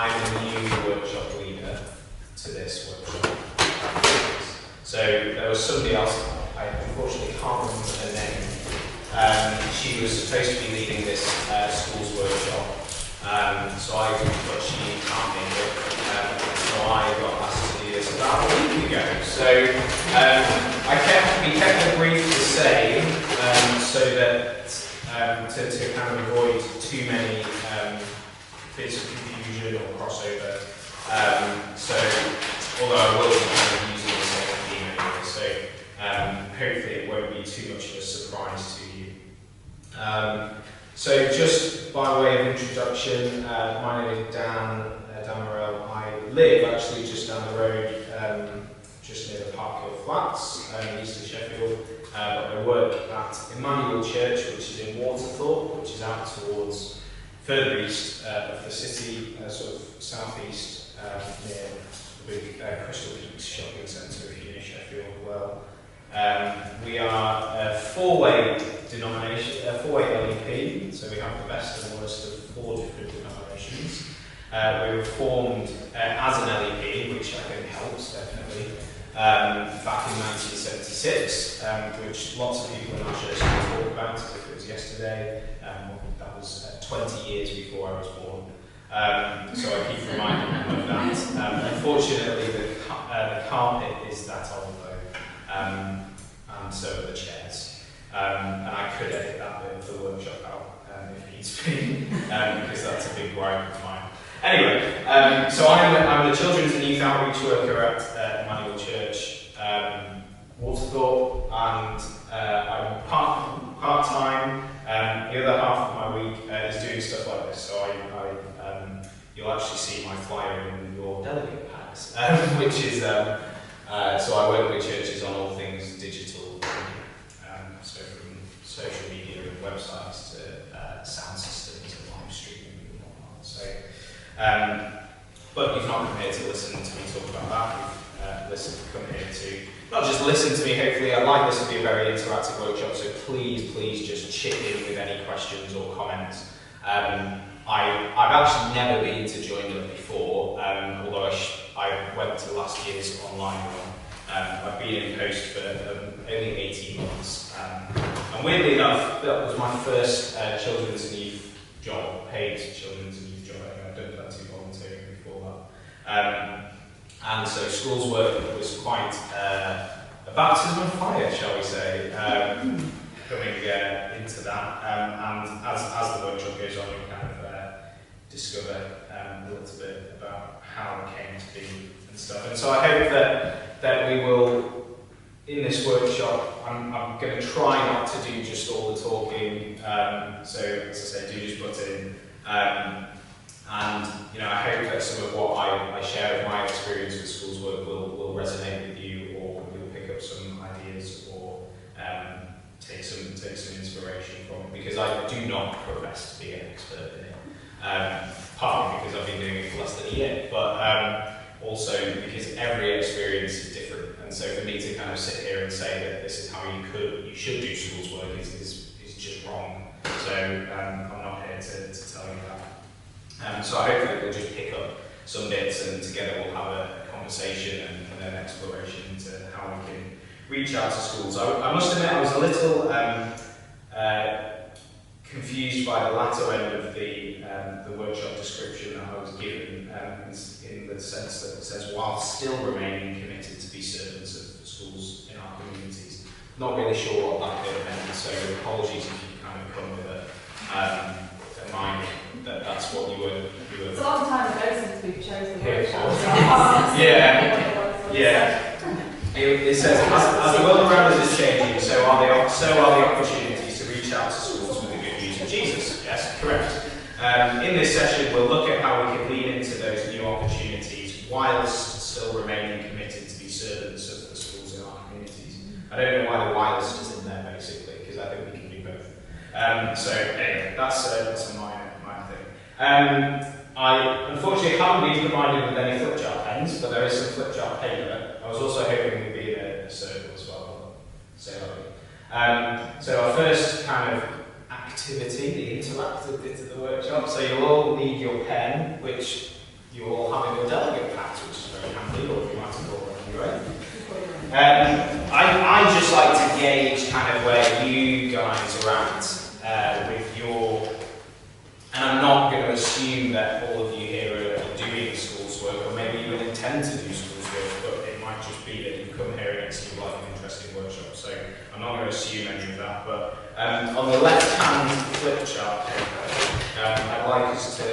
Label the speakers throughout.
Speaker 1: I'm the new workshop leader to this workshop. So there was somebody else, I unfortunately can't remember her name. She was supposed to be leading this schools workshop, but she can't make it. So I got asked to do this about a week ago. So we kept the brief the same, so that to kind of avoid too many bits of confusion or crossover. So although I will be kind of using the same theme anyway, so hopefully it won't be too much of a surprise to you. So just by way of introduction, my name is Dan Morrell. I live actually just down the road, just near the Parkhill Flats, east of Sheffield. But I work at Emmanuel Church, which is in Waterthorpe, which is out towards further east of the city, sort of southeast, near the big Crystal Peaks shopping centre if you're near Sheffield well. We are a four-way denomination, a four-way LEP, so we have the best and worst of four different denominations. We were formed as an LEP, which I think helps, definitely, back in 1976, which lots of people in our church can talk about, as if it was yesterday. That was 20 years before I was born. So I keep reminding them of that. Unfortunately, the carpet is that old though, and so are the chairs. And I could edit that bit of the workshop out if needs be, because that's a big gripe of mine. Anyway, so I'm the Children's and Youth Outreach Worker at Emmanuel Church, Waterthorpe, and I'm part-time. The other half of my week is doing stuff like this, so you'll actually see my flyer in your delegate packs, which is, so I work with churches on all things digital, so from social media and websites to sound systems and live streaming and whatnot. So, but you've not come here to listen to me talk about that. You've come here to not just listen to me, hopefully. I'd like this to be a very interactive workshop, so please just chip in with any questions or comments. I've actually never been to Join Up before, although I went to last year's online one. I've been in post for only 18 months. And weirdly enough, that was my first children's and youth job, paid children's and youth job. I've done plenty of volunteering before that. And so schools work was quite a baptism of fire, shall we say, coming into that. And as the workshop goes on, we kind of discover a little bit about how it came to be and stuff. And so I hope that we will, in this workshop, I'm going to try not to do just all the talking. So as I say, do just put in. And I hope that some of what I share of my experience with schools work will resonate with you, or you'll pick up some ideas, or take some inspiration from it, because I do not profess to be an expert in it. Partly because I've been doing it for less than a year, but also because every experience is different. And so for me to kind of sit here and say that this is how you should do schools work is just wrong. So I'm not here to tell you that. So I hope that we'll just pick up some bits, and together we'll have a conversation and an exploration into how we can reach out to schools. I must admit I was a little confused by the latter end of the workshop description that I was given, in the sense that it says, while still remaining committed to be servants of schools in our communities. Not really sure what that bit meant, so apologies if you kind of come with a mind that that's what you were.
Speaker 2: It's a long time ago since we chose the workshop.
Speaker 1: Yeah. It says, as the world around us is changing, so are the opportunities to reach out to schools with the good news of Jesus. Yes, correct. In this session, we'll look at how we can lean into those new opportunities whilst still remaining committed to be servants of the schools in our communities. I don't know why the whilst is in there, basically, because I think we can do both. So anyway, that's a minor thing. I unfortunately haven't been provided with any flip chart pens, but there is some flip chart paper. I was also hoping we'd be in a circle as well. So our first kind of activity, the interactive bit of the workshop. So you'll all need your pen, which you all having your delegate packs, which is very handy, or if you might have brought one anyway. I just like to gauge kind of where you guys are at with your, and I'm not going to assume that all of you here are doing schools work, or maybe you intend to do schools work, but it might just be that you come here and it seems like an interesting workshop, so I'm not going to assume any of that, but on the left-hand flip chart paper, I'd like us to,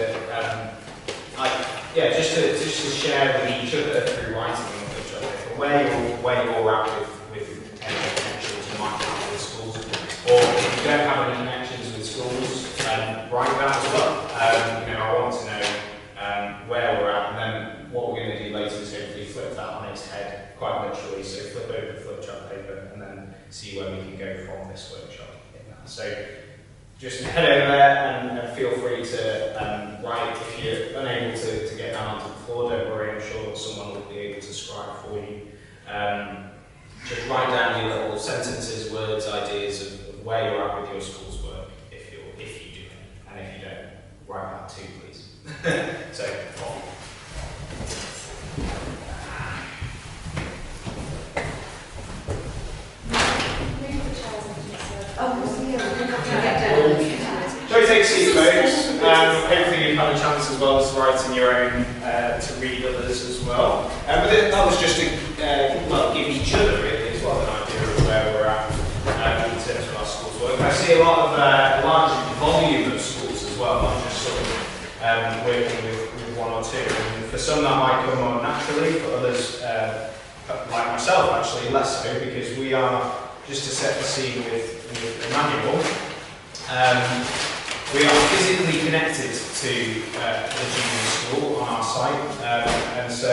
Speaker 1: just to share with each other through writing on the flip chart paper where you're at with any connections you might have with schools, or if you don't have any connections with schools, write that as well. I want to know where we're at, and then what we're going to do later is hopefully flip that on its head quite literally. So flip over the flip chart paper, and then see where we can go from this workshop in that. So just head over there and feel free to write. If you're unable to get down onto the floor, don't worry, I'm sure someone will be able to scribe for you. Just write down your little sentences, words, ideas of where you're at with your school's work, if you do it, and if you don't, write that too, please. So, off. So take a seat, folks. Hopefully you've had a chance as well to write in your own, to read others as well. But that was just to give each other really as well an idea of where we're at in terms of our school's work. I see a lot of large volume of schools as well, not just sort of working with one or two. And for some that might come more naturally, for others, like myself actually, less so, because we are, just to set the scene with Emmanuel, we are physically connected to the junior school on our site, and so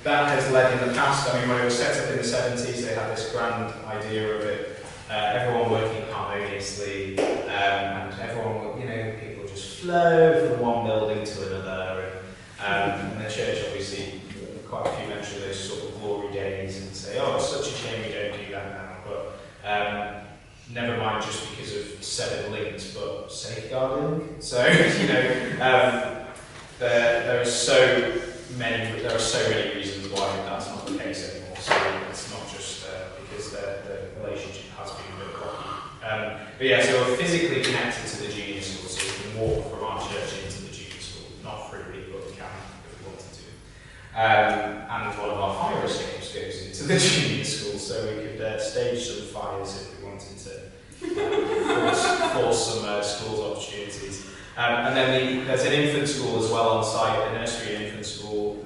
Speaker 1: that has led in the past. I mean, when it was set up in the 70s, they had this grand idea of it, everyone working harmoniously, and everyone, people just flow from one building to another, and the church obviously, quite a few mention those sort of glory days and say, oh, it's such a shame we don't do that now, but never mind just because of 7 links, but safeguarding. So, there are so many reasons why that's not the case anymore. So it's not just because the relationship has been a bit rocky. But yeah, so we're physically connected to the junior school, so we can walk from our church into the junior school. Not freely, but we can if we wanted to. And one of our fire escapes goes into the junior school, so we could stage some fires if we wanted to force some schools opportunities. And then there's an infant school as well on site, a nursery and infant school,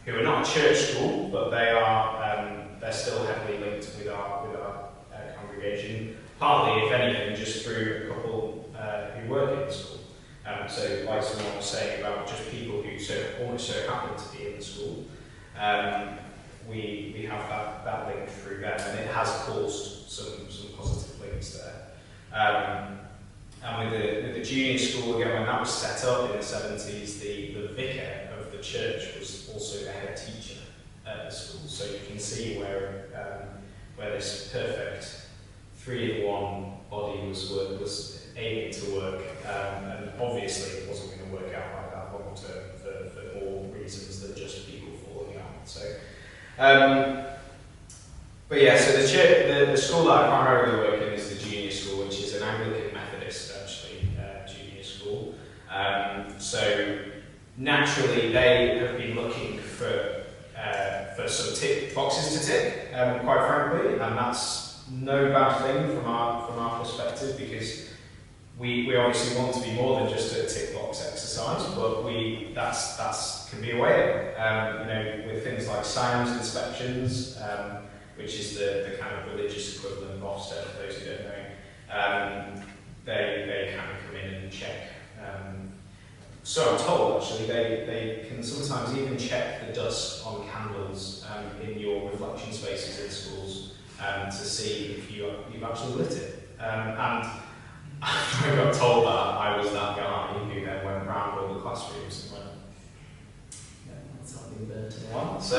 Speaker 1: who are not a church school, but they're still heavily linked with our congregation, partly, if anything, just through a couple who work in the school. So like someone was saying about just people who almost so happen to be in the school, we have that link through them, and it has caused some positive links there. And with the junior school, again, when that was set up in the 70s, the vicar of the church was also the head teacher at the school. So you can see where this perfect 3-in-1 body was aiming to work, and obviously it wasn't going to work out like that long term for more reasons than just people falling out. So, but yeah, so the school that I primarily work in is the junior school, which is an Anglican Methodist actually junior school. So naturally they have been looking for some tick boxes to tick, quite frankly, and that's no bad thing from our perspective, because we obviously want to be more than just a tick box exercise, but that's can be a way with things like SIAMS inspections, which is the kind of religious equivalent of Ofsted, for those who don't know. They kind of come in and check. So I'm told, actually, they can sometimes even check the dust on candles in your reflection spaces in schools to see if you've actually lit it. And after I got told that, I was that guy who then went round all the classrooms and went, yeah, that's not been burnt in a while. So,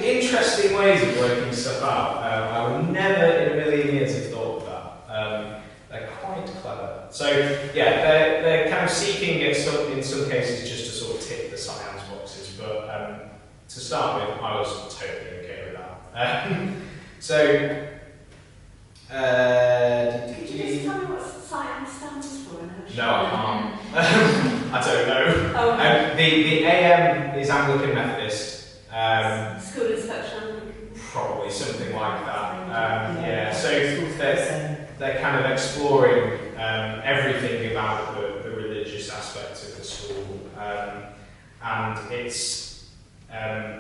Speaker 1: interesting ways of working stuff out. I would never in a million years have thought of that. They're quite clever. So, yeah, they're kind of seeking in some cases just to sort of tick the science boxes, but to start with, I was totally okay with that. So,
Speaker 2: Could you just tell me what science stands for?
Speaker 1: No, I can't. I don't know.
Speaker 2: Oh, okay.
Speaker 1: The AM is Anglican Methodist.
Speaker 2: School inspection.
Speaker 1: Probably something like that. Yeah, so they're kind of exploring everything about the religious aspect of the school, and it's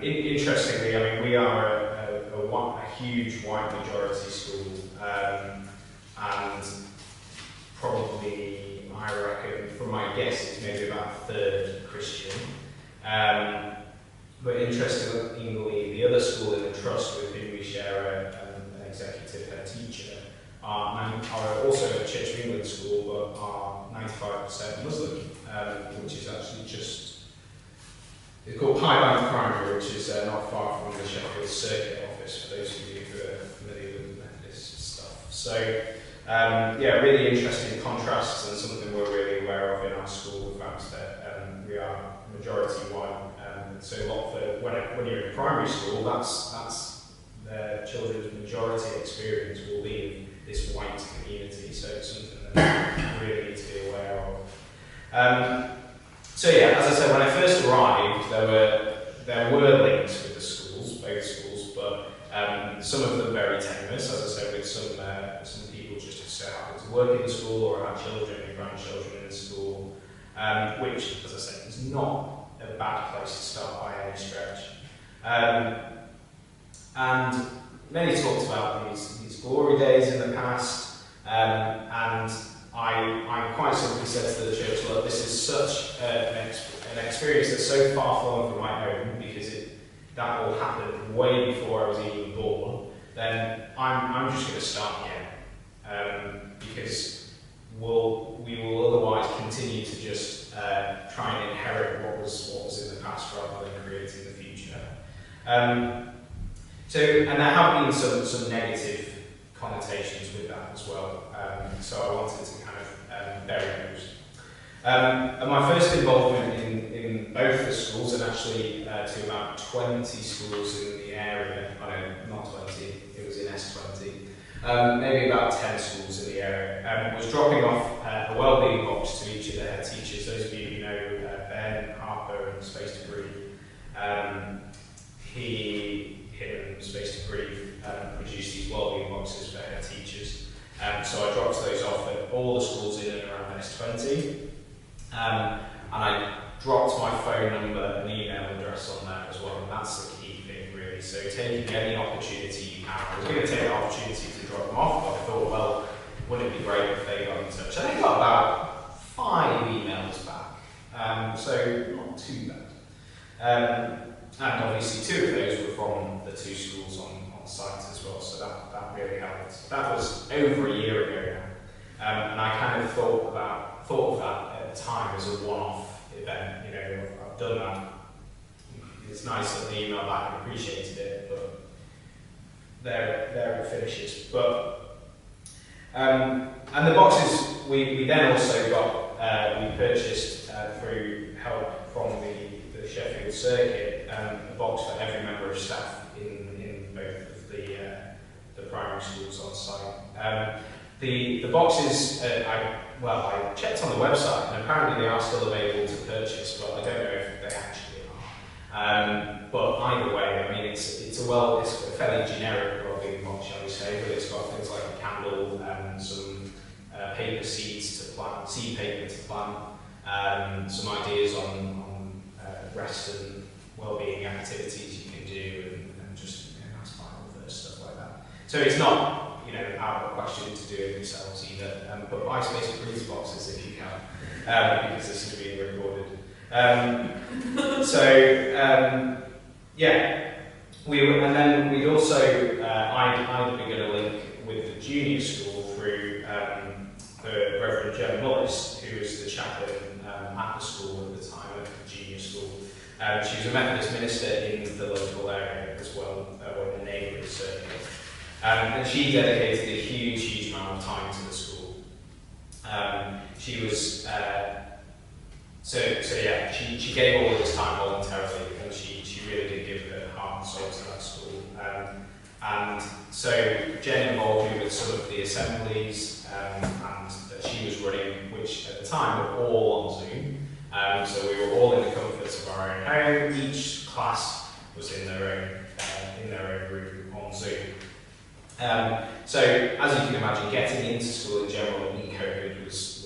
Speaker 1: interestingly, I mean, we are a huge white majority school, and probably, I reckon, from my guess, it's maybe about a third Christian. But interestingly, the other school in the trust with whom we share an executive head teacher are also a Church of England school, but are 95% Muslim, which is actually it's called Highbank Primary, which is not far from the Sheffield Circuit office, for those of you who are familiar with Methodist stuff. So, really interesting contrasts and something we're really aware of in our school, the fact that we are majority white. So a lot for when you're in primary school, that's the children's majority experience will be in this white community. So it's something that we really need to be aware of. So yeah, as I said, when I first arrived, there were links with the schools, both schools, but some of them very tenuous. As I said, with some people just so happen to work in the school or have children and grandchildren in the school, which, as I said, is not a bad place to start by any stretch. And many talked about these glory days in the past, and I quite simply said to the church, look, this is such an experience that's so far flung from my own, because that all happened way before I was even born, then I'm just going to start again, because we will otherwise continue to just try and inherit what was in the past rather than creating the future. And there have been some negative connotations with that as well. So I wanted to kind of bury those. And my first involvement in both the schools, and actually to about 20 schools in the area, not 20, it was in S20, maybe about 10 schools in the area, was dropping off a wellbeing box to each of the head teachers. Those of you who know Ben, Harper and Space to Breathe, him and Space to Breathe produced these wellbeing boxes for head teachers. So I dropped those off at all the schools in and around S20, and I dropped my phone number and email address on there as well, and that's the key thing really. So taking any opportunity you can. I was going to take the opportunity to drop them off, but I thought, well, wouldn't it be great if they got in touch? And they got about 5 emails back, so not too bad. And obviously 2 of those were from the 2 schools on site as well, so that really helped. That was over a year ago now, and I kind of thought of that at the time as a one-off event. I've done that. It's nice that they emailed back and appreciated it, but there it finishes. But and the boxes we then also got we purchased through help from the Sheffield Circuit, a box for every member of staff in both of the primary schools on site. The boxes, I checked on the website, and apparently they are still available to purchase, but I don't know if they actually are. But either way, I mean, it's a fairly generic wellbeing box, shall we say, but it's got things like a candle, some paper seeds to plant, seed paper to plant, some ideas on rest and wellbeing activities you can do, and just nice Bible verse, stuff like that. So it's not out of the question to do it yourselves either, but buy Space to Breathe boxes if you can, because this is being recorded. And then we'd also I'd begun a link with the junior school through the Reverend Jen Mullis, who was the chaplain at the school at the time, at the junior school. She was a Methodist minister in the local area as well, or in the neighbouring circuit. And she dedicated a huge amount of time to the school. She was So yeah, she gave all of this time voluntarily, and she really did give her heart and soul to that school. And so Jen involved me with some of the assemblies and that she was running, which at the time were all on Zoom. So we were all in the comforts of our own home. Each class was in their own room on Zoom. So as you can imagine, getting into school in general in COVID was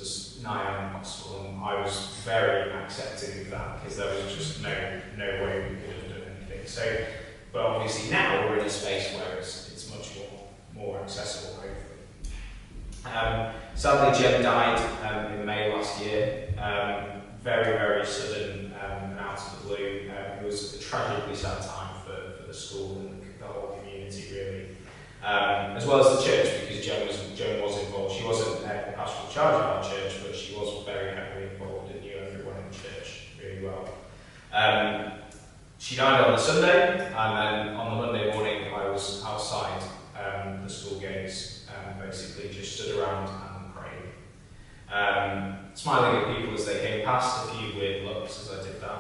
Speaker 1: nigh impossible, and I was very accepting of that because there was just no way we could have done anything. So, but obviously now we're in a space where it's much more accessible, hopefully. Sadly, Jen died in May last year. Very, very sudden and out of the blue. It was a tragically sad time for the school and the whole community, really. As well as the church, because Joan was involved. She wasn't the pastoral charge of our church, but she was very heavily involved and knew everyone in the church really well. She died on the Sunday, and then on the Monday morning I was outside the school gates, basically just stood around and praying. Smiling at people as they came past, a few weird looks as I did that.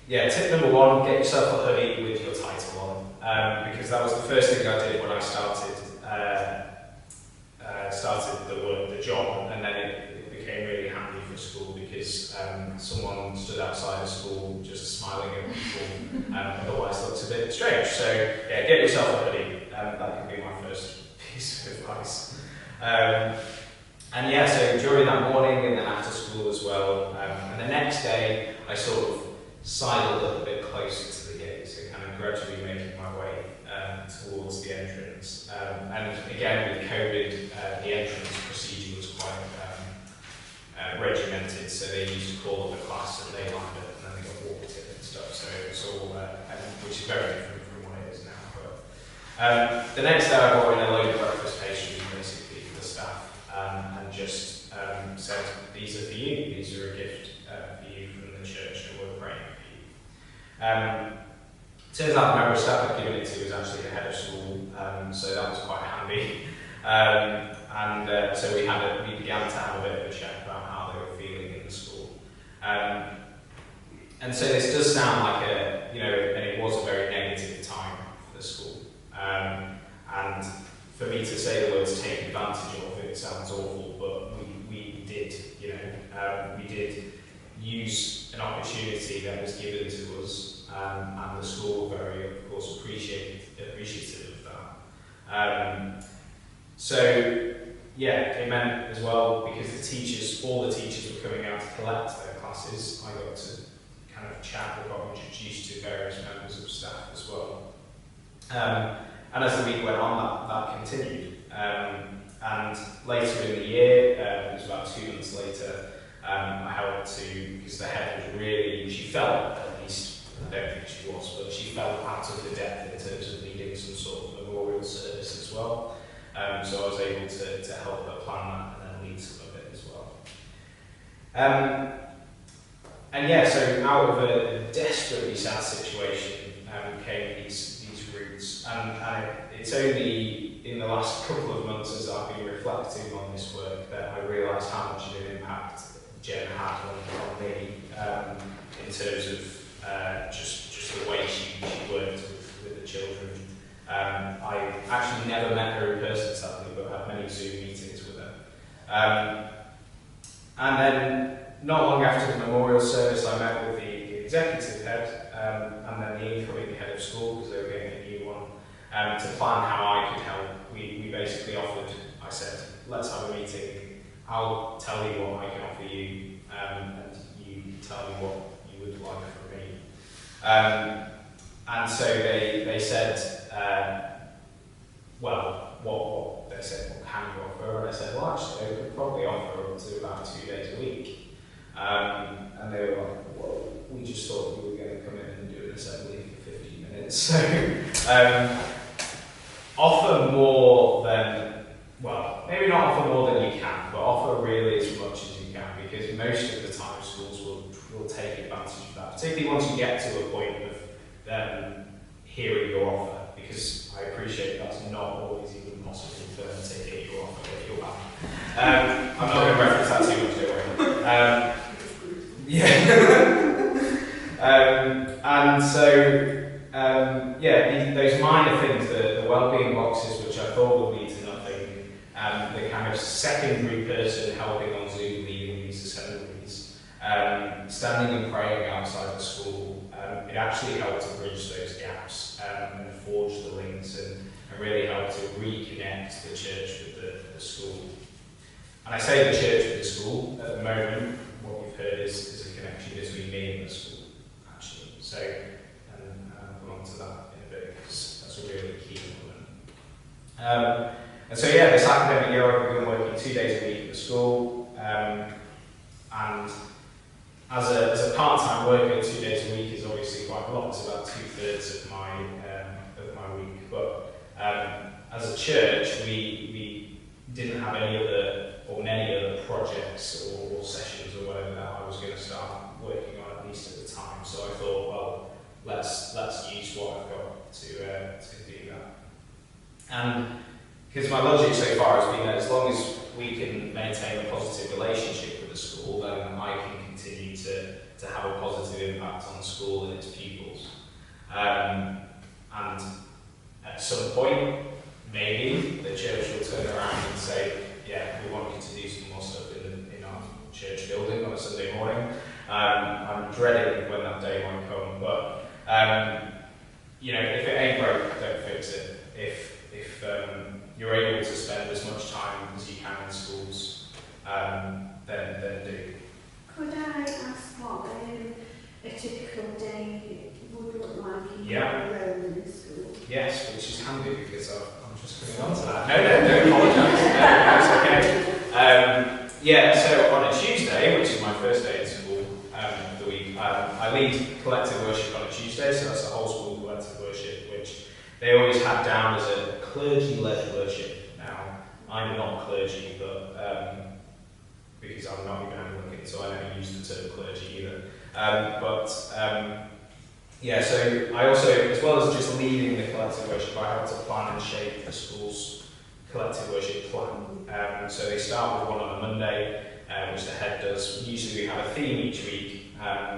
Speaker 1: Yeah, tip number one, get yourself a hoodie with your title on, because that was the first thing I did when I started the job, and then it became really handy for school because someone stood outside of school just smiling at people, otherwise looks a bit strange. So yeah, get yourself a hoodie. That could be my first piece of advice. And yeah, so during that morning and then after school as well, and the next day I sort of sidled up a bit closer to the gate, so kind of gradually making my way towards the entrance. And again, with COVID, the entrance procedure was quite regimented, so they used to call up the class and they lined up and then they got walked in and stuff, so it was all, which is very different from what it is now. But the next day I brought in a load of breakfast pastries basically for the staff, and just said, these are for you, these are a gift for you from the church, and we're praying for you. Turns out the member of staff I'd given it to was actually the head of school, so that was quite handy. So we began to have a bit of a chat about how they were feeling in the school. And so this does sound like and it was a very negative time for the school. And for me to say the words take advantage of it sounds awful, but we did, we did use an opportunity that was given to us, and the school were very, of course, appreciative of that. So, yeah, it meant as well, because all the teachers were coming out to collect their classes, I got to kind of chat and got introduced to various members of staff as well. And as the week went on, that continued. And later in the year, it was about 2 months later, I helped because the head was really, she felt, at least, I don't think she was, but she felt out of the depth in terms of needing some sort of memorial service as well. So I was able to help her plan that and then lead some of it as well. And yeah, so out of a desperately sad situation came these roots, and it's only in the last couple of months as I've been reflecting on this work that I realised how much of an impact Jen had on me in terms of just the way she worked with the children. I actually never met her in person, sadly, but had many Zoom meetings with her. And then, not long after the memorial service, I met with the executive head and then the incoming head of school, because they were getting a new one, to plan how I could help. We basically offered, I said, let's have a meeting, I'll tell you what I can offer you, and you tell me what you would like from me. And so they said, what they said, what can you offer? And I said, well, actually, I could probably offer up to about 2 days a week. And they were like, well, we just thought you were going to come in and do an assembly for 15 minutes. So offer more than, well, maybe not offer more than you can, but offer really as much as you can, because most of the time schools will take advantage of that, particularly once you get to a point of them hearing your offer, because I appreciate that's not always even possible for them to hear your offer if you're bad. I'm not going to reference that too much, don't worry. Yeah. And so, those minor things, the wellbeing boxes, which I thought would lead to nothing, the kind of secondary person helping on Zoom leading these assemblies, standing and praying outside the school, it actually helped to bridge those gaps and forge the links and really helped to reconnect the church with the school. And I say the church with the school, at the moment, what we've heard is a connection between me and the school, actually. So, I'll come on to that in a bit, because that's a really key element. And so, this academic year I've been working 2 days a week at the school, and as a part-time worker, 2 days a week is obviously quite a lot. It's about 2/3 of my week. But as a church, we didn't have any other or many other projects or sessions or whatever that I was going to start working on, at least at the time. So I thought, well, let's use what I've got to do that. And because my logic so far has been that as long as we can maintain a positive relationship with the school, then I can continue to have a positive impact on the school and its pupils. And at some point, maybe the church will turn around and say, yeah, we want you to do some more stuff in our church building on a Sunday morning. I'm dreading when that day might come, but if it ain't broke, don't fix it. If you're able to spend as much time as you can in schools, then do.
Speaker 2: Could I ask what a typical day would look like in your role in school?
Speaker 1: Yes, which is handy because I'm just coming on to that. No, don't apologise. No, it's okay. So on a Tuesday, which is my first day in school of the week, I lead collective worship on a Tuesday, so that's the whole school collective worship, which they always had down as a clergy-led worship. Now, I'm not clergy, but because I'm not even Anglican, so I never use the term clergy either. So I also, as well as just leading the collective worship, I had to plan and shape the school's collective worship plan. So they start with one on a Monday, which the head does. Usually we have a theme each week.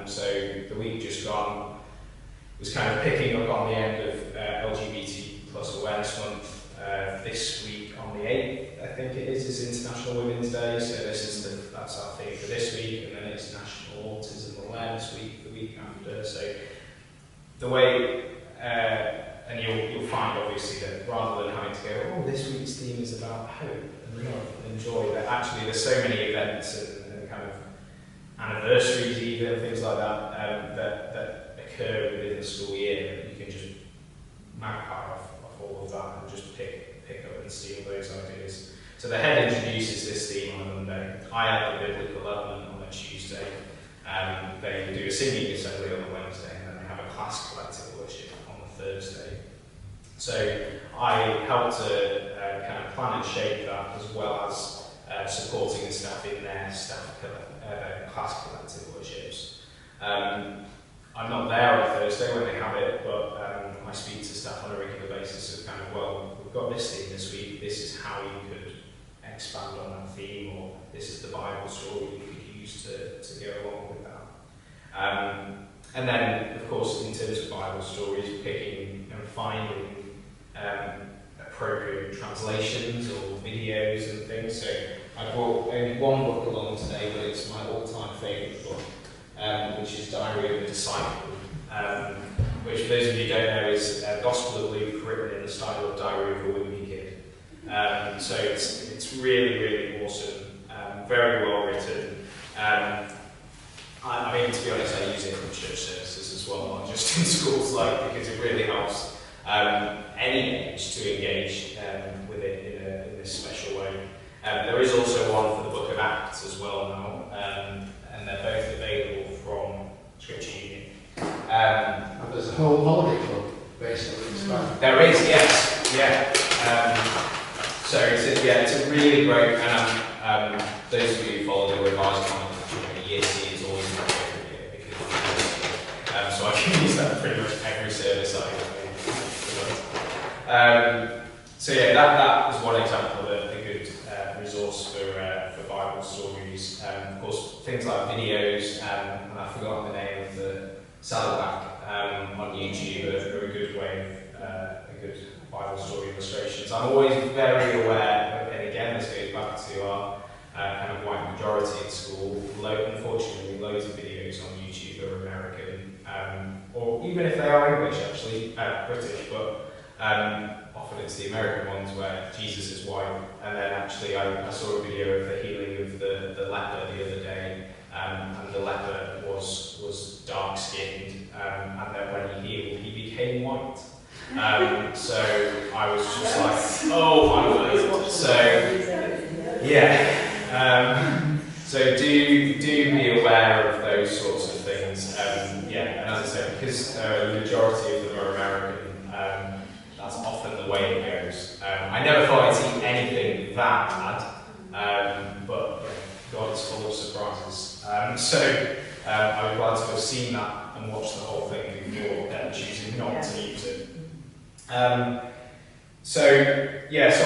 Speaker 1: So the week just gone was kind of picking up on the end of LGBT plus Awareness Month. This week on the 8th, I think it is International Women's Day. So that's our theme for this week, and then it's National Autism Awareness Week the week after. So the way, and you'll find obviously that rather than having to go, oh, this week's theme is about hope and love and joy, that actually there's so many events and kind of anniversaries even, things like that, that occur within the school year that you can just magpie off all of that and just pick up and steal those ideas. So the head introduces this theme on a Monday. I add the biblical element on a Tuesday. They do a singing assembly on a Wednesday, and then they have a class collective worship on the Thursday. So I help to kind of plan and shape that, as well as supporting the staff in their class collective worships. I'm not there on Thursday when they have it, but I speak to staff on a regular basis of kind of, well, we've got this theme this week, this is how you could expand on that theme, or this is the Bible story you could use to go along with that. And then, of course, in terms of Bible stories, picking and finding appropriate translations or videos and things. So I brought only one book along today, but it's my all-time favourite book, which is Diary of a Disciple, which for those of you who don't know is Gospel of Luke written in the style of Diary of a Wimpy Kid. So it's really, really awesome, very well written. I mean, to be honest, I use it in church services as well, not just in schools, because it really helps any age to engage with it in this special way. There is also one for the Book of Acts as well now, and they're both available from Scripture Union.
Speaker 3: And there's a whole holiday club based on this.
Speaker 1: There is, yes, yeah. So it's a really great, and those of you who follow the revised comment, year C is always my favourite year, because so I can use that pretty much every service I that was one example of a good resource for Bible stories. Of course, things like videos, and I've forgotten the name of the Saddleback on YouTube are a good way of a good Bible story illustrations. I'm always very aware, and again this goes back to our kind of white majority in school. Unfortunately, loads of videos on YouTube are American, or even if they are English actually, British, but often it's the American ones where Jesus is white. And then actually I saw a video of the healing of the leper the other day, and the leper was dark skinned, and then when he healed he became white. So I was just like, oh my word. So yeah. So do be aware of those sorts of things. Yeah, and as I said, because the majority of them are American, that's often the way it goes. I never thought I'd see anything that bad, but God is full of surprises. So I was glad to have seen that and watched the whole thing before choosing not to use it. So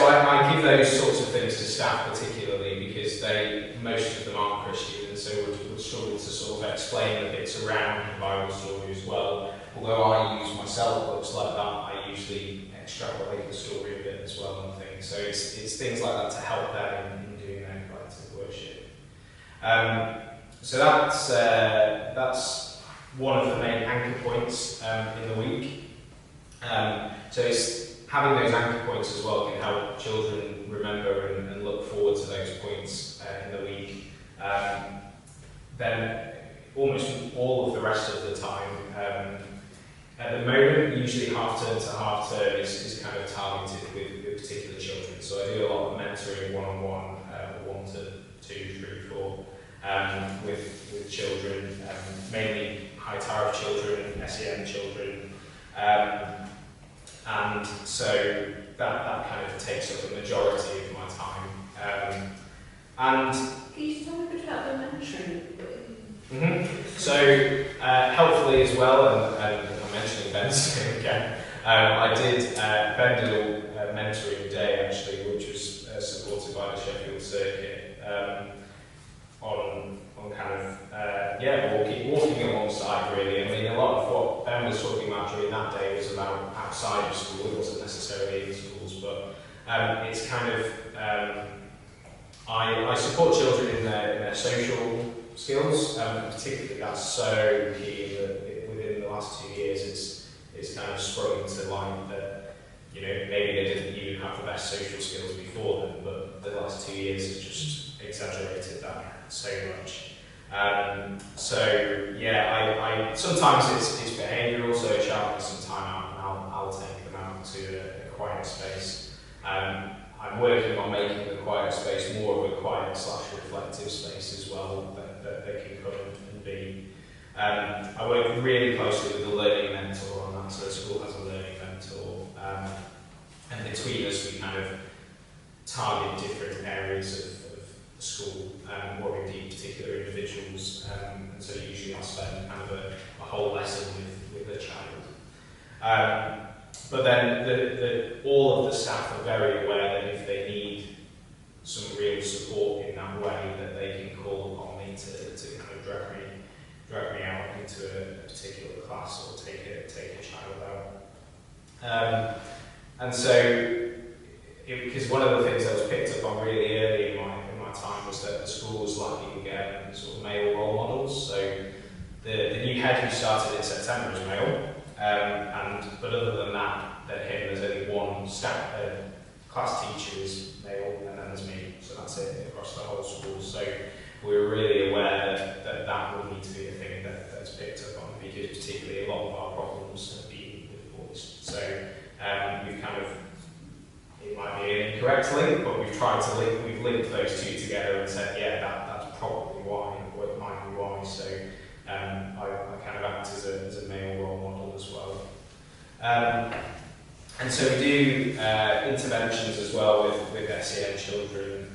Speaker 1: I give those sorts of things to staff particularly because most of them aren't Christian, and so would struggle to sort of explain the bits around the Bible story as well. Although I use myself books like that, I usually extrapolate the story a bit as well and things. So it's things like that to help them in doing their collective worship. So that's one of the main anchor points in the week. So it's having those anchor points as well can help children remember and look forward to those points in the week. Then almost all of the rest of the time, at the moment, usually half term to half term is kind of targeted with particular children. So I do a lot of mentoring one-on-one, 1 to 2, 3, 4, with children, mainly high tariff children, SEN children. And so that kind of takes up the majority of my time. And
Speaker 2: can you tell me a bit about the mentoring?
Speaker 1: So helpfully as well, and I'm mentioning Ben's name again, I did Ben did a mentoring day actually, which was supported by the Sheffield Circuit, on kind of walking alongside really. I mean, a lot of what Ben was talking about during that day was about outside of school. It wasn't necessarily in schools, but it's kind of I support children in their social skills, particularly that's so key that within the last 2 years it's kind of sprung to light that maybe they didn't even have the best social skills before them, but the last 2 years has just exaggerated that so much. I sometimes it's behavioural, so a child needs some time out and I'll take them out to a quiet space. I'm working on making the quiet space more of a quiet/reflective space as well, that they can come and be. I work really closely with the learning mentor on that, so the school has a learning mentor, and between us we kind of target different areas of the school, or indeed particular individuals, and so usually I'll spend kind of a whole lesson with a child. But then all of the staff are very aware that if they need some real support in that way, that they can call upon me to kind of drag me out into a particular class or take a child out. And so, because one of the things I was picked up on really early in my time was that the school was lacking sort of male role models. So the new head who started in September is male. But other than that, there's only one class teacher is male, and then there's me, so that's it across the whole school. So we were really aware that would need to be a thing that's picked up on, because particularly a lot of our problems have been with boys. So we've kind of, it might be an incorrect link, but we've linked those two together and said, yeah, that's probably why, or it might be why. So I kind of act as a male role model as well. And so we do interventions as well with SEN children.